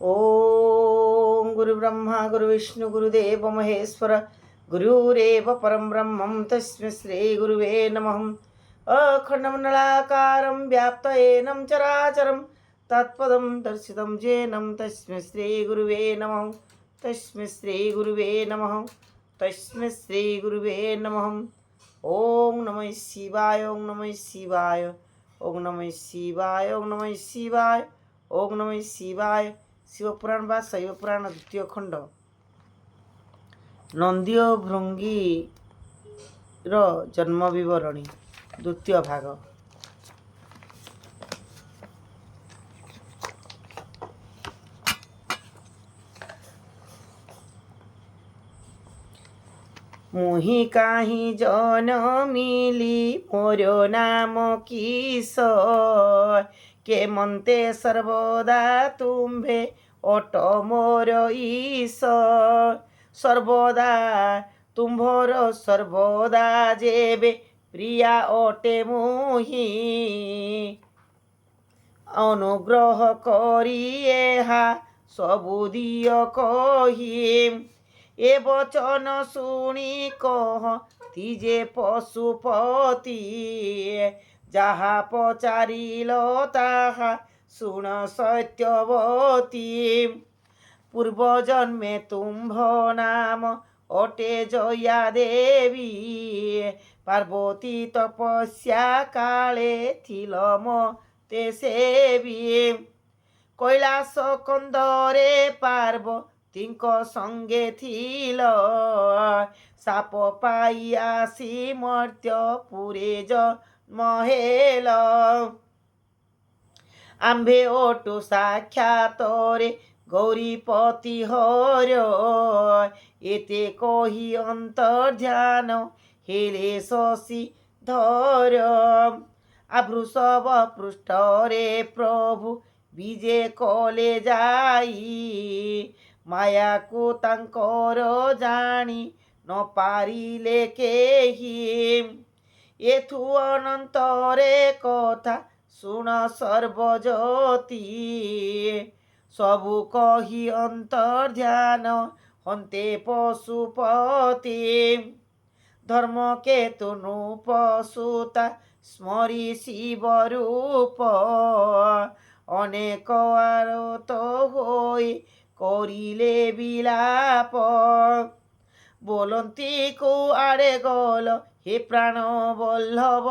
ओम गुरु ब्रह्मा गुरु विष्णु गुरुदेव महेश्वर गुरुरेव परम ब्रह्मं तस्मै श्री गुरुवे नमः। अखण्डमण्डलाकारं व्याप्तयेनं चराचरं तत्पदं दर्शितं येनं तस्मै श्री गुरुवे नमः। तस्मै श्री गुरुवे नमः। तस्मै श्री गुरुवे नमः। ओम नमः शिवाय। ओम नमः शिवाय। ओम नमः शिवाय। ओम नमः शिवाय। ओम नमः शिवाय। शिवपुराण बा शैवपुराण द्वितीय खंड नंदी और भृंगीर जन्म विवरणी द्वितीय भाग। मुहि काहि जनमिली मोर नाम किशोर के मन्ते सर्वदा तुम्भे अट मोर ईश्वर सर्वदा तुम्भर सर्वदा जेबे प्रिया अटे मुहि अनुग्रह करी एहा सबु दिय कहिम ए बचन शुणी कह तिजे पशुपति যাহা পচারিল তাহা শুণ সত্যবতী পূর্বজন্মে তুম্ভ নাম অটে জয়া দেবী পার্বতী তপস্যা কালে থিল মতে সেবী কৈলাস কন্দরে পার্বতীঙ্ক সঙ্গে থিল সাপ পাই আসি মর্ত্যপুরে মহেল আম্ভে ওটু সাক্ষাতরে গৌরীপতি হর এতে কহি অন্তর্ধান হেলে শশী ধর আভ্রুষভ পৃষ্ঠরে প্রভু বিজে কলে যাই মায়াকু তাঙ্কর জানি ন পারিলে কেহি এথু অনন্তরে কথা শুণ সর্বজ্যোতি সবু কহি অন্তর্ধান হন্তে পশুপতি ধর্মকেতু নৃপসুতা স্মরি শিবরূপ অনেক আরত হই করিলে বিলাপ বলন্তি কুআড়ে গল হে প্রাণ বল্লভ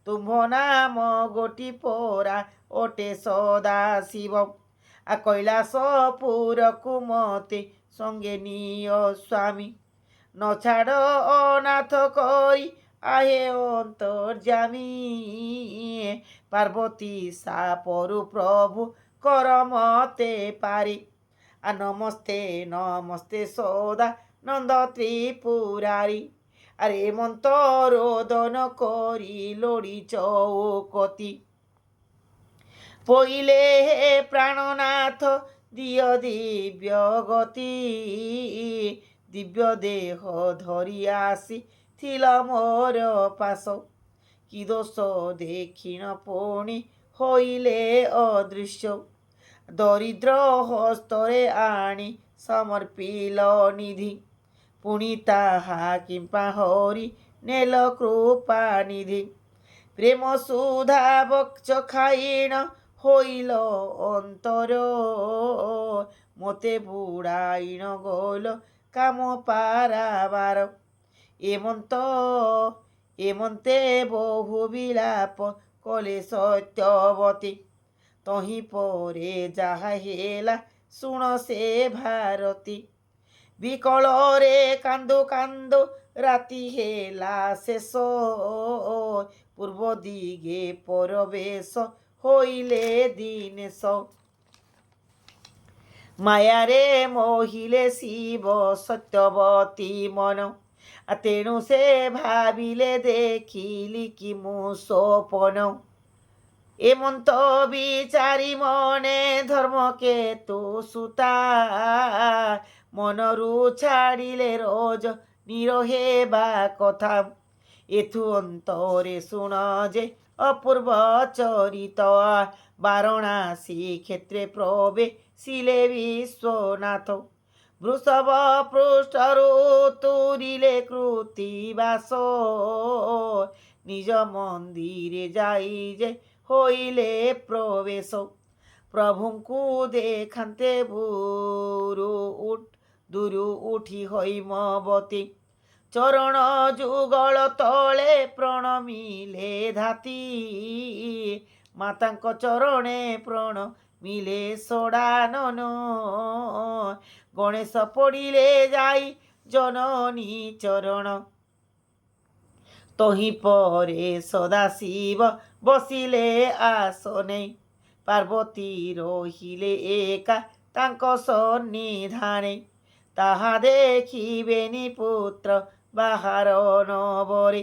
তুম্ভ নাম গোটি পোরা ওটে সদা শিব আ কৈলাসপুর কুমতে সঙ্গে নিয় স্বামী ন ছাড় অনাথ করি আহে অন্তর্যামী পার্বতী সাপরু প্রভু করমতে পারি आ नमस्ते नमस्ते सदा नंद त्रिपुरारी अरे मन्तरोदन करी लोड़ी चौकती पहिले हे प्राणनाथ दिय दिव्य गति दिव्य देह धरी आसी थिल मोर पास कि दोष देखिन पुणी होइले अदृश्य दरिद्र हस्तरे आनी समर्पिल निधि पुणी ताहा किंपा हरि नेल कृपा निधि प्रेम सुधा बक्ष खाइण होइल अंतर मते बुड़ाइण गोल काम पाराबार एमन्ते बहु विलाप कले सत्यवती तही परे जाहा हेला शुण से भारती विकल रे कांदो कांदो राति हेला शेष पूर्व दिगे परवेश होइले दिनेश माया रे मोहिले शिव सत्यवती मन तेणु से भाविले देखिली कि मु स्वपन एमंत विचारी मने धर्मकेतु सुता मनरु छाड़िले रोज निरहे बा कथा एथु अंतरे शुण जे অপূর্ব চরিত বারণাসী ক্ষেত্রে প্রবেশিলে বিশ্বনাথ বৃষভ পৃষ্ঠরু তুরিলে কৃতিবাস নিজ মন্দিরে যাই যে হইলে প্রবেশ প্রভুଙ୍କୁ দেখান্তে দূରୁ ଉଠି হৈମବତୀ ଚରଣ ଯୁଗଳ ତଳେ ପ୍ରଣମିଲେ ଧାତି ମାତାଙ୍କ ଚରଣେ ପ୍ରଣମିଲେ ସଡ଼ାନନ ଗଣେଶ ପଡ଼ିଲେ ଯାଇ ଜନନୀ ଚରଣ ତହିଁ ପରେ ସଦାଶିବ ବସିଲେ ଆସନେ ପାର୍ବତୀ ରହିଲେ ଏକା ତାଙ୍କ ସନ୍ନିଧାନେ ତାହା ଦେଖିବେନି ପୁତ୍ର ବାହାର ନବରେ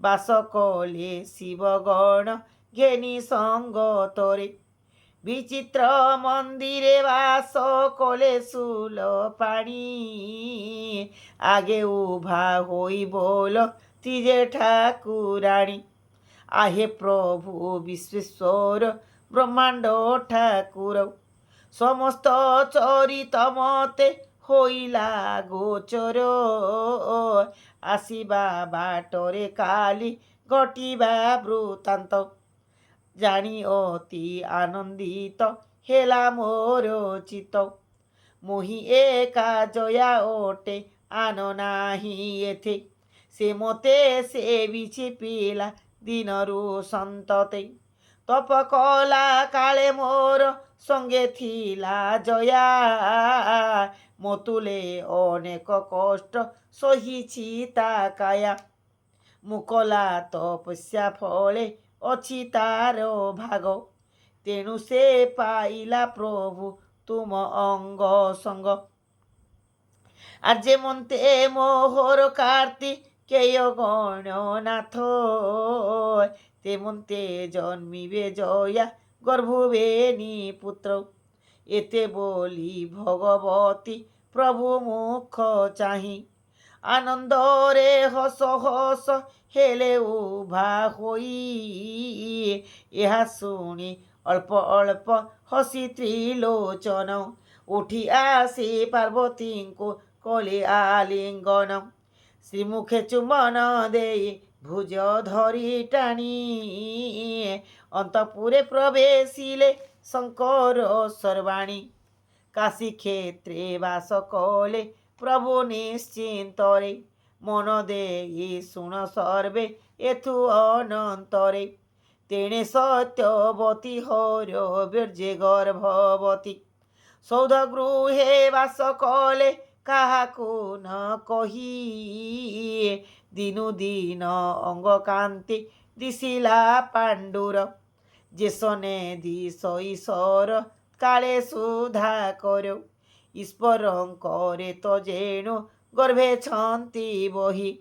ବାସ କଲେ ଶିବଗଣ ଘେନି ସଙ୍ଗତରେ ବିଚିତ୍ର ମନ୍ଦିରେ ବାସ କଲେ ଶୂଳ ପାଣି ଆଗେ ଉଭା ହୋଇ ବୋଲ ତିଜେ ଠାକୁରାଣୀ आहे प्रभु विश्वेश्वर ब्रह्मांड ठाकुर समस्त चरित मते होइला गोचर आसिबा बाटरे काली घटिबा वृत्तांत जानी अति आनंदित हेला मोर चित्त मोहि एका जया ओटे आन नाही एथे से मते सेविछि पिला दिनरु सन्तते तप कला काले मोर संगे थिला जया मतुले अनेक कष्ट सहिछि ता काया मुकला तपस्या फले अछि तार भाग तेणु से पाइला प्रभु तुम अंग संग आजे मन्ते मोहर कार्तिकेय गणनाथ तेमन्ते जन्मिबे जया गर्भुवेनी पुत्र एते बोली भगवती प्रभु मुख चाहि आनंद रे हस हस हेले उभा होई यहा सुनी अल्प अल्प हसी त्रिलोचन उठी आसी पार्वती को कले आलिंगन श्रीमुखे चुम्बन देई भुज धरी टाणी अंतपुरे प्रवेशिले शंकर सर्वाणी काशी क्षेत्रे वास कले प्रभु निश्चिंतरे मन देई शुण सर्वे एथु अनंतरे तेणे सत्यवती हर बीर्जे गर्भवती सौध गृहे वास कले काहाकु न कही दिनु दिन अंग कांति दिशिला पांडुर जेसने दिश ईश्वर काले सुधा करो ईश्वर करे तो जेणु गर्भे छंती बही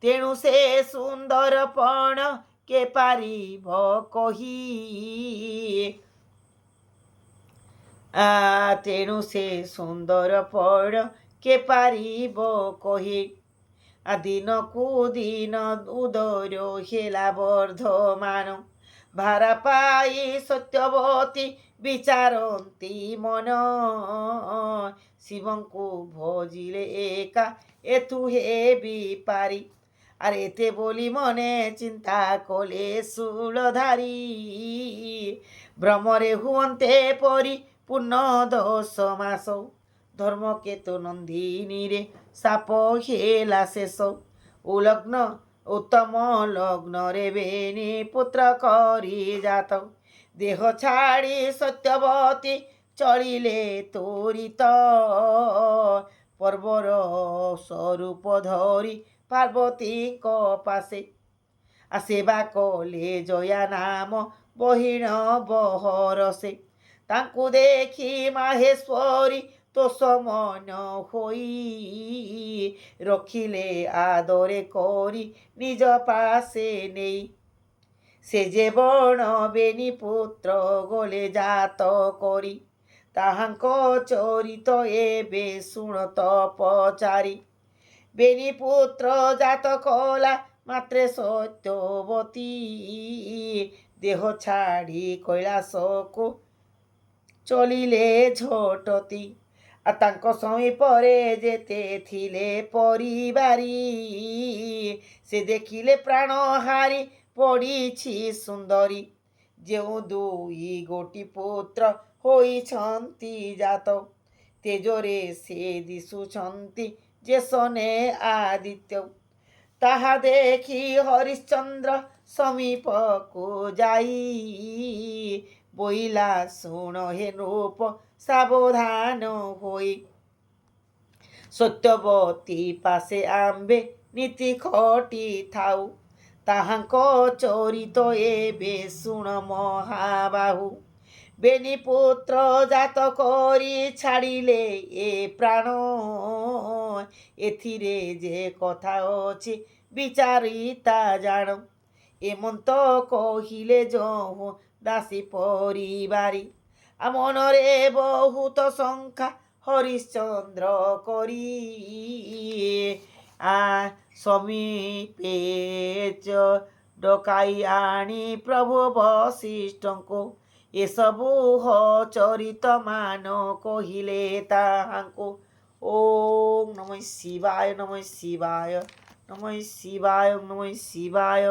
तेणु से सुंदर पण के पारिब कही तेणु से सुंदर पण के पारिब कही दिन को दिन उदर हेला वर्धमान भारा पाई सत्यवती विचारती मन शिवं को भजिले एका एथु हे विपारी आरे एते बोली मने चिंता कले शूलधारी भ्रमरे हुअन्ते परी पूर्ण 10 मास धर्मकेतु नंदिनी रे साप हेला शेष उलग्न उत्तम लग्न रे बेनी पुत्र करी जात देह छाड़ी सत्यवती चलिले तोरित पर्वर स्वरूप धरी पार्वती को पासे आसेवा कले जया नाम बहिण बहरसे तांकु देखी माहेश्वरी तो समन होई रखिले आदरे करी निज पासे नेई से जे बण बेनी पुत्र गले जात करी ताहांको चरित एबे शुण तपचारी बेनी पुत्र जात कला মাত্রে সত্যবতী দেহ ছাড়ি কৈলাসକୁ চলিলে ଝଟତି। ଆଉ ତାଙ୍କ ସମୀପରେ ଯେତେ ଥିଲେ ପରିବାରୀ ସେ ଦେଖିଲେ ପ୍ରାଣ ହାରି ପଡ଼ିଛି ସୁନ୍ଦରୀ। ଯେଉଁ ଦୁଇ ଗୋଟି ପୁତ୍ର ହୋଇଛନ୍ତି ଜାତ ତେଜରେ ସେ ଦିଶୁଛନ୍ତି ଯେସନେ ଆଦିତ୍ୟ। ତାହା ଦେଖି ହରିଶ୍ଚନ୍ଦ୍ର ସମୀପକୁ ଯାଇ ବୋଇଲା ଶୁଣ ହେ ନୃପ ସାବଧାନ ହୋଇ। ସତ୍ୟବତୀ ପାଶେ ଆମ୍ଭେ ନୀତି ଖଟି ଥାଉ ତାହାଙ୍କ ଚରିତ ଏବେ ଶୁଣ ମହାବାହୁ। ବେନି ପୁତ୍ର ଜାତ କରି ଛାଡ଼ିଲେ ଏ ପ୍ରାଣ ଏଥିରେ ଯେ କଥା ଅଛି ବିଚାରିତା ଜାଣ। ଏମନ୍ତ କହିଲେ ଯଉଁ ଦାସୀ ପରିବାରୀ ମନରେ ବହୁତ ଶଙ୍କା ହରିଶ୍ଚନ୍ଦ୍ର କରି। ସମୀପେ ଡକାଇ ଆଣି ପ୍ରଭୁ ବଶିଷ୍ଠଙ୍କୁ ଏସବୁ ଚରିତ ମାନ କହିଲେ ତାହାଙ୍କୁ। ଓಂ ନମଃ ଶିବାୟ, ନମଃ ଶିବାୟ, ନମଃ ଶିବାୟ, ନମଃ ଶିବାୟ।